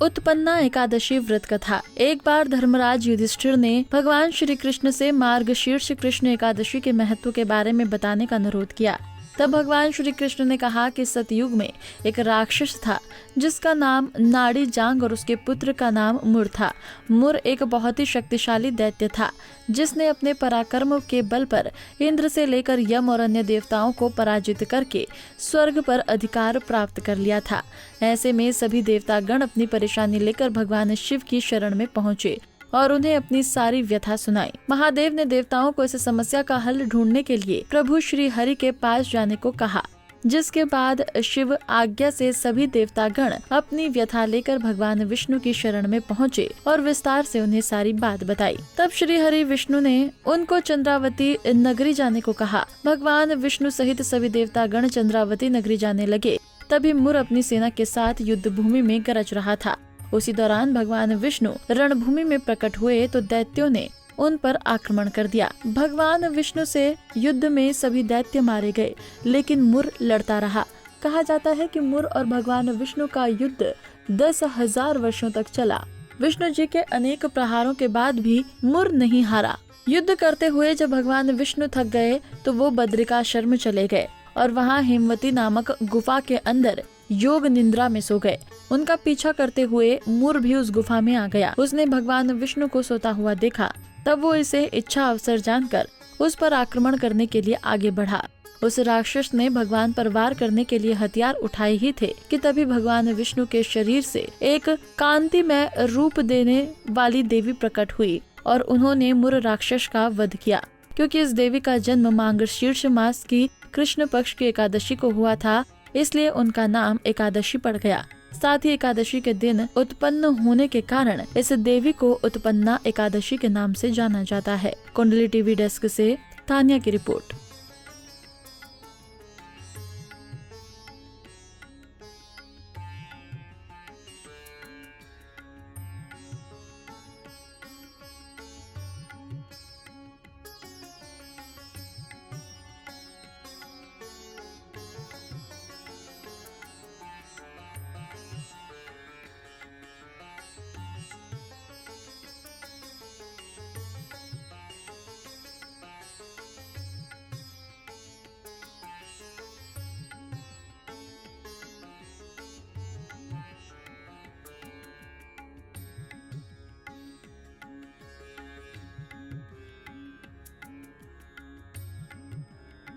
उत्पन्ना एकादशी व्रत कथा। एक बार धर्मराज युधिष्ठिर ने भगवान श्री कृष्ण से मार्गशीर्ष कृष्ण एकादशी के महत्व के बारे में बताने का अनुरोध किया। तब भगवान श्री कृष्ण ने कहा कि सतयुग में एक राक्षस था जिसका नाम नाड़ी जांग और उसके पुत्र का नाम मुर था। मुर एक बहुत ही शक्तिशाली दैत्य था जिसने अपने पराक्रम के बल पर इंद्र से लेकर यम और अन्य देवताओं को पराजित करके स्वर्ग पर अधिकार प्राप्त कर लिया था। ऐसे में सभी देवतागण अपनी परेशानी लेकर भगवान शिव की शरण में पहुँचे और उन्हें अपनी सारी व्यथा सुनाई। महादेव ने देवताओं को इस समस्या का हल ढूंढने के लिए प्रभु श्री हरि के पास जाने को कहा, जिसके बाद शिव आज्ञा से सभी देवतागण अपनी व्यथा लेकर भगवान विष्णु की शरण में पहुँचे और विस्तार से उन्हें सारी बात बताई। तब श्री हरि विष्णु ने उनको चंद्रावती नगरी जाने को कहा। भगवान विष्णु सहित सभी देवतागण चंद्रावती नगरी जाने लगे। तभी मुर अपनी सेना के साथ युद्ध भूमि में गरज रहा था। उसी दौरान भगवान विष्णु रणभूमि में प्रकट हुए तो दैत्यों ने उन पर आक्रमण कर दिया। भगवान विष्णु से युद्ध में सभी दैत्य मारे गए, लेकिन मुर लड़ता रहा। कहा जाता है कि मुर और भगवान विष्णु का युद्ध 10,000 वर्षों तक चला। विष्णु जी के अनेक प्रहारों के बाद भी मुर नहीं हारा। युद्ध करते हुए जब भगवान विष्णु थक गए तो वो बद्रिकाश्रम चले गए और वहाँ हेमवती नामक गुफा के अंदर योग निद्रा में सो गए। उनका पीछा करते हुए मुर भी उस गुफा में आ गया। उसने भगवान विष्णु को सोता हुआ देखा। तब वो इसे इच्छा अवसर जानकर उस पर आक्रमण करने के लिए आगे बढ़ा। उस राक्षस ने भगवान पर वार करने के लिए हथियार उठाए ही थे कि तभी भगवान विष्णु के शरीर से एक कांतिमय रूप देने वाली देवी प्रकट हुई और उन्होंने मुर राक्षस का वध किया। क्योंकि इस देवी का जन्म मार्गशीर्ष मास की कृष्ण पक्ष की एकादशी को हुआ था, इसलिए उनका नाम एकादशी पड़ गया। साथ ही एकादशी के दिन उत्पन्न होने के कारण इस देवी को उत्पन्ना एकादशी के नाम से जाना जाता है। कुंडली टीवी डेस्क से तानिया की रिपोर्ट।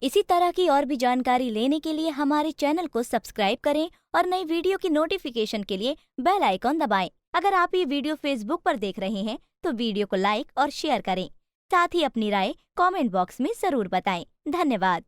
इसी तरह की और भी जानकारी लेने के लिए हमारे चैनल को सब्सक्राइब करें और नई वीडियो की नोटिफिकेशन के लिए बेल आइकॉन दबाएं। अगर आप ये वीडियो फेसबुक पर देख रहे हैं तो वीडियो को लाइक और शेयर करें। साथ ही अपनी राय कमेंट बॉक्स में जरूर बताएं। धन्यवाद।